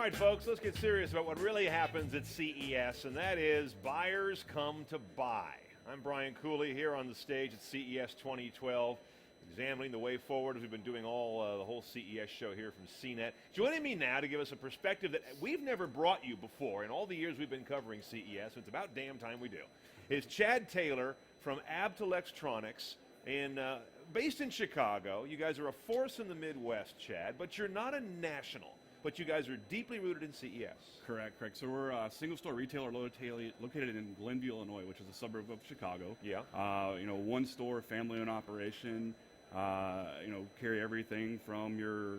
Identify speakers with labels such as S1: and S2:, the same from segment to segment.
S1: right, folks, let's get serious about what really happens at CES, and that is buyers come to buy. I'm Brian Cooley here on the stage at CES 2012, examining the way forward as we've been doing all the whole CES show here from CNET. Joining me now to give us a perspective that we've never brought you before in all the years we've been covering CES, it's about damn time we do, is Chad Taylor from Electronics. Based in Chicago. You guys are a force in the Midwest, Chad, but you're not a national. But you guys are deeply rooted in CES.
S2: Correct. So we're a single-store retailer located in Glenview, Illinois, which is a suburb of Chicago.
S1: Yeah.
S2: One store, family-owned operation. Carry everything from your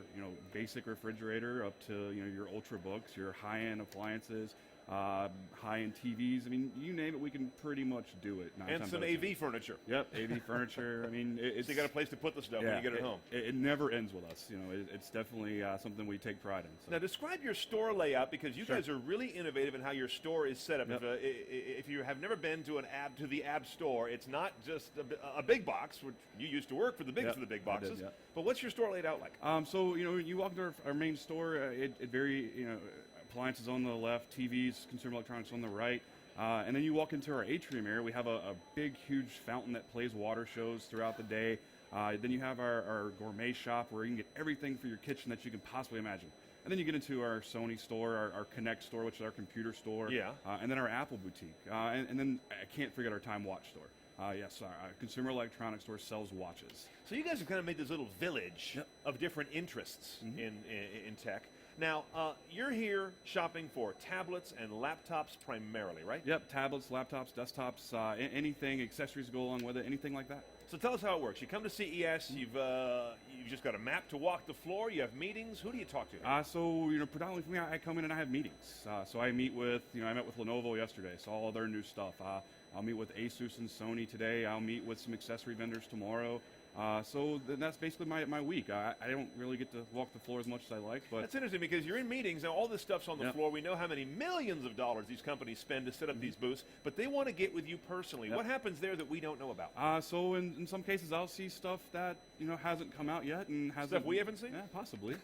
S2: basic refrigerator up to your ultrabooks, your high-end appliances. High-end TVs. I mean, you name it, we can pretty much do it.
S1: And some AV furniture.
S2: Yep, AV furniture. I mean,
S1: so you got a place to put the stuff when you get it home.
S2: It never ends with us. It's definitely something we take pride in. So.
S1: Now, describe your store layout because you guys are really innovative in how your store is set up. Yep. If you have never been to the AB store, it's not just a big box, which you used to work for the bigs of the big boxes. But what's your store laid out like?
S2: You walk into our main store. It very appliances on the left, TVs, consumer electronics on the right. And then you walk into our atrium area. We have a big, huge fountain that plays water shows throughout the day. Then you have our gourmet shop where you can get everything for your kitchen that you can possibly imagine. And then you get into our Sony store, our Connect store, which is our computer store. Yeah. And then our Apple boutique. And then I can't forget our Time Watch store. Yes, our consumer electronics store sells watches.
S1: So you guys have kind of made this little village of different interests in tech. Now, you're here shopping for tablets and laptops primarily, right?
S2: Yep, tablets, laptops, desktops, anything, accessories go along with it, anything like that.
S1: So tell us how it works. You come to CES, you've just got a map to walk the floor, you have meetings. Who do you talk to?
S2: Predominantly for me, I come in and I have meetings. So I meet with, I met with Lenovo yesterday, so all their new stuff. I'll meet with Asus and Sony today. I'll meet with some accessory vendors tomorrow. So that's basically my week. I don't really get to walk the floor as much as I like. But
S1: that's interesting because you're in meetings and all this stuff's on the floor. We know how many millions of dollars these companies spend to set up these booths, but they want to get with you personally. What happens there that we don't know about?
S2: So in some cases I'll see stuff that hasn't come out yet and hasn't.
S1: Stuff we haven't seen?
S2: Yeah, possibly.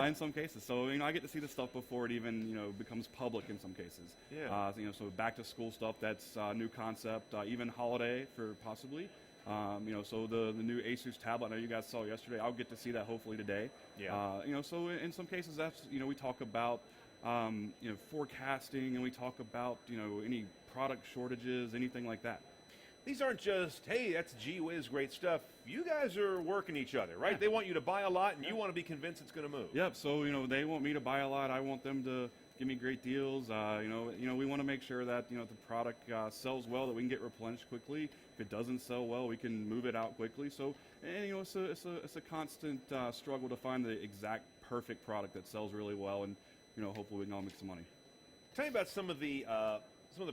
S2: In some cases. So I get to see the stuff before it even becomes public in some cases. Yeah. So back to school stuff, that's new concept. Even holiday for possibly. So the new Asus tablet I know you guys saw yesterday, I'll get to see that hopefully today. Yeah. So in some cases that's, we talk about, forecasting and we talk about, any product shortages, anything like that.
S1: These aren't just, hey, that's gee whiz, great stuff. You guys are working each other, right?
S2: Yeah.
S1: They want you to buy a lot and you want to be convinced it's going to move.
S2: Yep. So, they want me to buy a lot. I want them to give me great deals. We want to make sure that, the product sells well, that we can get replenished quickly. If it doesn't sell well, we can move it out quickly. So, it's a constant struggle to find the exact perfect product that sells really well, and, hopefully we can all make some money.
S1: Tell me about some of the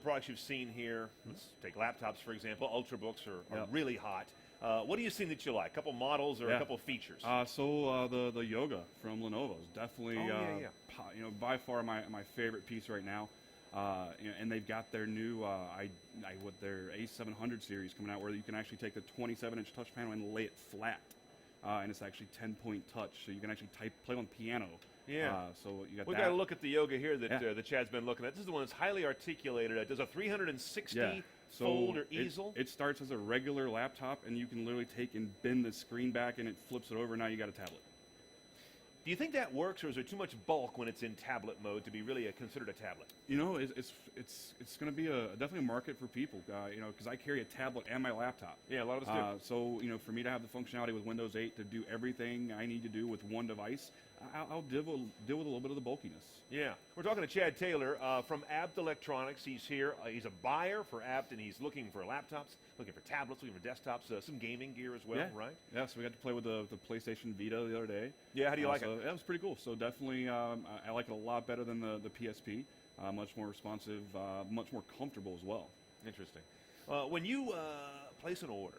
S1: products you've seen here. Let's take laptops, for example. Ultrabooks are really hot. What are you seeing that you like? A couple models or a couple features?
S2: The Yoga from Lenovo is definitely by far my favorite piece right now. And they've got their new their A700 series coming out where you can actually take the 27-inch touch panel and lay it flat. And it's actually 10-point touch, so you can actually play on piano.
S1: Yeah.
S2: So you got
S1: We've got to look at the Yoga here that Chad's been looking at. This is the one that's highly articulated. It does a 360 fold or easel.
S2: It starts as a regular laptop, and you can literally take and bend the screen back, and it flips it over. Now you got a tablet.
S1: Do you think that works, or is there too much bulk when it's in tablet mode to be really considered a tablet?
S2: It's going to be definitely a market for people. Because I carry a tablet and my laptop.
S1: Yeah, a lot of us do.
S2: So for me to have the functionality with Windows 8 to do everything I need to do with one device, I'll deal with a little bit of the bulkiness.
S1: Yeah, we're talking to Chad Taylor from Electronics. He's here. He's a buyer for Abt, and he's looking for laptops, looking for tablets, looking for desktops, some gaming gear as well, right?
S2: Yeah. So we got to play with the PlayStation Vita the other day.
S1: Yeah, how do you like it?
S2: Yeah, it was pretty cool. So definitely, I like it a lot better than the PSP. Much more responsive, much more comfortable as well.
S1: Interesting. When you place an order,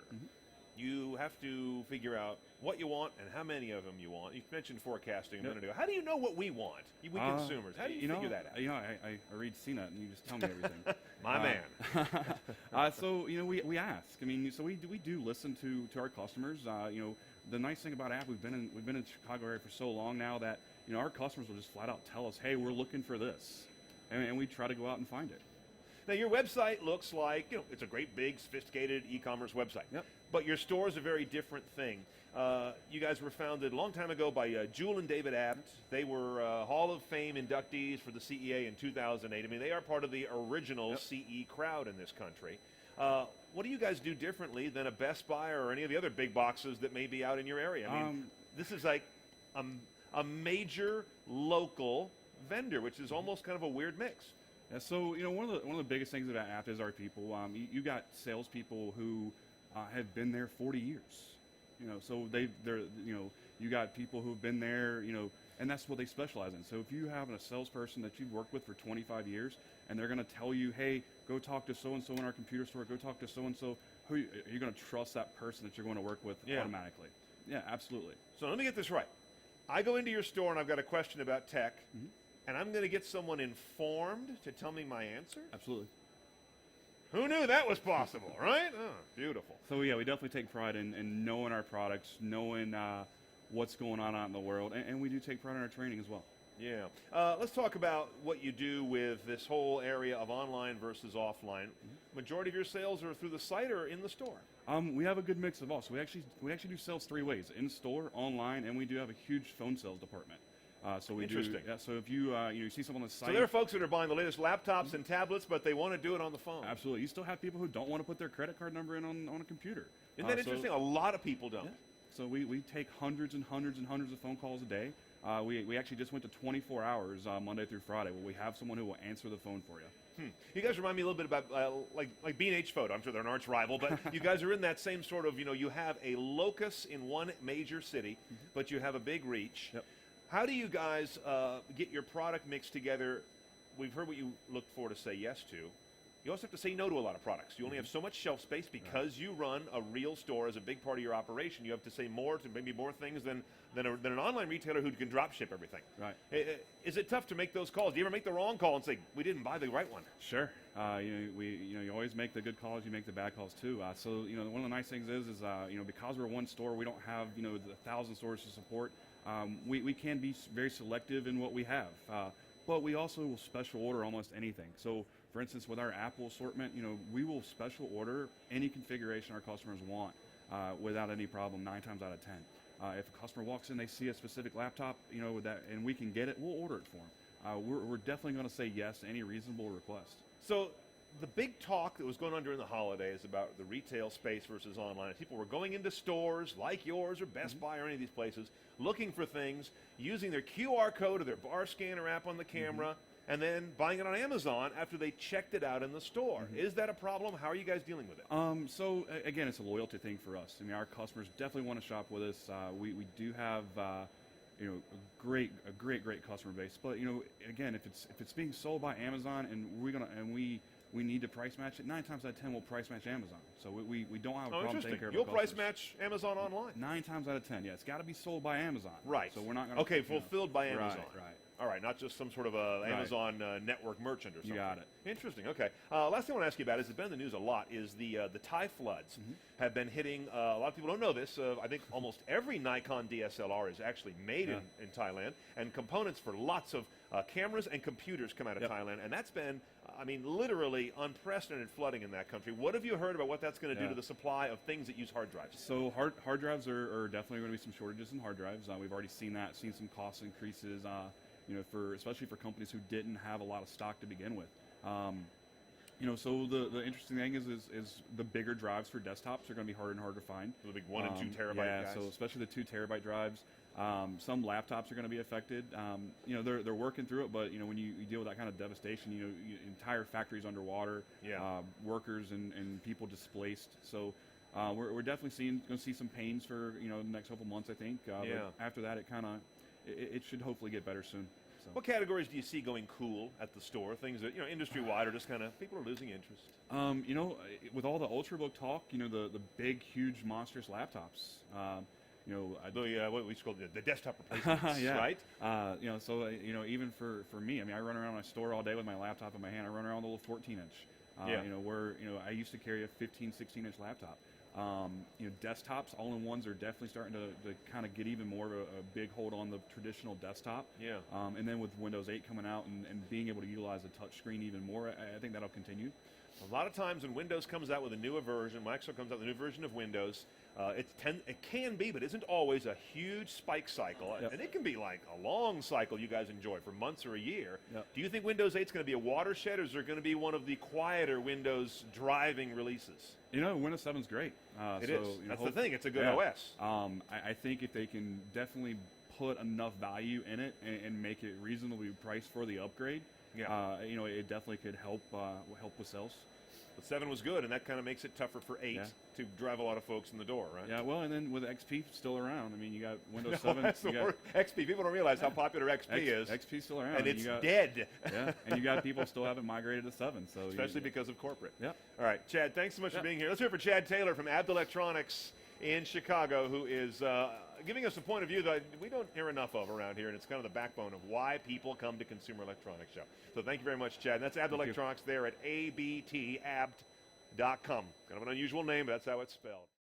S1: you have to figure out what you want and how many of them you want. You mentioned forecasting a minute ago. How do you know what we want, we consumers? How do you figure that out?
S2: I read CNET and you just tell me everything.
S1: My man.
S2: So we ask. I mean, so we do listen to our customers. The nice thing about app, we've been in the Chicago area for so long now that our customers will just flat out tell us, hey, we're looking for this, and we try to go out and find it.
S1: Now, your website looks like, it's a great, big, sophisticated e-commerce website.
S2: Yep.
S1: But your store is a very different thing. You guys were founded a long time ago by Jewel and David Abt. They were Hall of Fame inductees for the CEA in 2008. I mean, they are part of the original CE crowd in this country. What do you guys do differently than a Best Buy or any of the other big boxes that may be out in your area? I mean, this is like a major local vendor, which is almost kind of a weird mix.
S2: Yeah, so one of the biggest things about Apt is our people. You got salespeople who have been there 40 years. So they're you got people who've been there, and that's what they specialize in. So if you have a salesperson that you've worked with for 25 years, and they're going to tell you, hey, go talk to so and so in our computer store, go talk to so and so, you're going to trust that person that you're going to work with automatically. Yeah, absolutely.
S1: So let me get this right. I go into your store and I've got a question about tech. Mm-hmm. And I'm going to get someone informed to tell me my answer?
S2: Absolutely.
S1: Who knew that was possible, right? Oh, beautiful.
S2: So yeah, we definitely take pride in knowing our products, knowing what's going on out in the world, and we do take pride in our training as well.
S1: Yeah. Let's talk about what you do with this whole area of online versus offline. Mm-hmm. Majority of your sales are through the site or in the store?
S2: We have a good mix of all. So we actually do sales 3 ways: in store, online, and we do have a huge phone sales department. So we do. Yeah, so if you you see someone on the site.
S1: So there are folks that are buying the latest laptops and tablets, but they want to do it on the phone.
S2: Absolutely. You still have people who don't want to put their credit card number in on a computer.
S1: Isn't that interesting? A lot of people don't.
S2: Yeah. So we take hundreds and hundreds and hundreds of phone calls a day. We actually just went to 24 hours Monday through Friday, where we have someone who will answer the phone for you.
S1: You guys remind me a little bit about like B&H Photo. I'm sure they're an arch rival, but you guys are in that same sort of, you have a locus in one major city, but you have a big reach.
S2: Yep.
S1: How do you guys get your product mix together? We've heard what you look for to say yes to. You also have to say no to a lot of products. You only have so much shelf space because you run a real store as a big part of your operation. You have to say more to maybe more things than an online retailer who can drop ship everything.
S2: Right.
S1: Is it tough to make those calls? Do you ever make the wrong call and say, we didn't buy the right one?
S2: Sure. You always make the good calls, you make the bad calls too. So one of the nice things is because we're one store, we don't have the 1,000 stores to support. We can be very selective in what we have, but we also will special order almost anything. So, for instance, with our Apple assortment, we will special order any configuration our customers want without any problem 9 times out of 10. If a customer walks in, they see a specific laptop, and we can get it, we'll order it for them. We're definitely going to say yes to any reasonable request.
S1: So the big talk that was going on during the holidays about the retail space versus online, people were going into stores like yours or Best Buy or any of these places, looking for things, using their QR code or their bar scanner app on the camera, and then buying it on Amazon after they checked it out in the store. Is that a problem? How are you guys dealing with it?
S2: So again, it's a loyalty thing for us. I mean, our customers definitely want to shop with us. We do have a great customer base. But again, if it's being sold by Amazon and we need to price match it, 9 times out of 10 we'll price match Amazon. So we don't have a problem taking care of
S1: You'll
S2: our
S1: price
S2: customers.
S1: match Amazon online.
S2: 9 times out of 10, yeah. It's got to be sold by Amazon.
S1: Right.
S2: So we're not going to...
S1: Okay, fulfilled by Amazon.
S2: Right.
S1: All right, not just some sort of a Amazon network merchant or something.
S2: You got it.
S1: Interesting. Okay. Last thing I want to ask you about, has been in the news a lot, is the Thai floods have been hitting. A lot of people don't know this. I think almost every Nikon DSLR is actually made in Thailand, and components for lots of cameras and computers come out of Thailand, and that's been, literally unprecedented flooding in that country. What have you heard about what that's going to do to the supply of things that use hard drives?
S2: So hard drives are definitely going to be some shortages in hard drives. We've already seen some cost increases. Especially for companies who didn't have a lot of stock to begin with. So the interesting thing is the bigger drives for desktops are going to be harder and harder to find.
S1: The big 1 and 2 terabyte guys.
S2: So especially the 2 terabyte drives. Some laptops are going to be affected. They're working through it, but when you deal with that kind of devastation, entire factories underwater, workers and people displaced. So we're definitely going to see some pains for the next couple months, I think. But after that, it should hopefully get better soon. So.
S1: What categories do you see going cool at the store? Things that, industry-wide are just kind of, people are losing interest.
S2: With all the Ultrabook talk, the big, huge, monstrous laptops.
S1: What we call the desktop replacements,
S2: yeah.
S1: right?
S2: Even for me, I run around my store all day with my laptop in my hand. I run around with a little 14-inch. Where I used to carry a 15, 16-inch laptop. Desktops, all-in-ones are definitely starting to kind of get even more of a big hold on the traditional desktop.
S1: Yeah.
S2: And then with Windows 8 coming out and being able to utilize the touch screen even more, I think that'll continue.
S1: A lot of times when Windows comes out with a newer version, Microsoft comes out with a new version of Windows, it can be, but isn't always, a huge spike cycle.
S2: Yep.
S1: And it can be like a long cycle you guys enjoy for months or a year.
S2: Yep.
S1: Do you think Windows 8 is going to be a watershed, or is there going to be one of the quieter Windows driving releases?
S2: Windows 7 is great.
S1: It is. That's the thing. It's a good OS.
S2: I think if they can definitely put enough value in it and make it reasonably priced for the upgrade, it definitely could help with sales.
S1: But 7 was good, and that kind of makes it tougher for 8 to drive a lot of folks in the door, right?
S2: Yeah, well, and then with XP still around, you got Windows 7.
S1: XP. People don't realize how popular XP is.
S2: XP's still around.
S1: And it's dead.
S2: Yeah, and you got people still haven't migrated to 7. So
S1: especially because of corporate.
S2: Yeah.
S1: All right, Chad, thanks so much for being here. Let's hear it for Chad Taylor from Abt Electronics in Chicago, who is giving us a point of view that we don't hear enough of around here, and it's kind of the backbone of why people come to Consumer Electronics Show. So thank you very much, Chad. And that's Abt Electronics there at abtabt.com. Kind of an unusual name, but that's how it's spelled.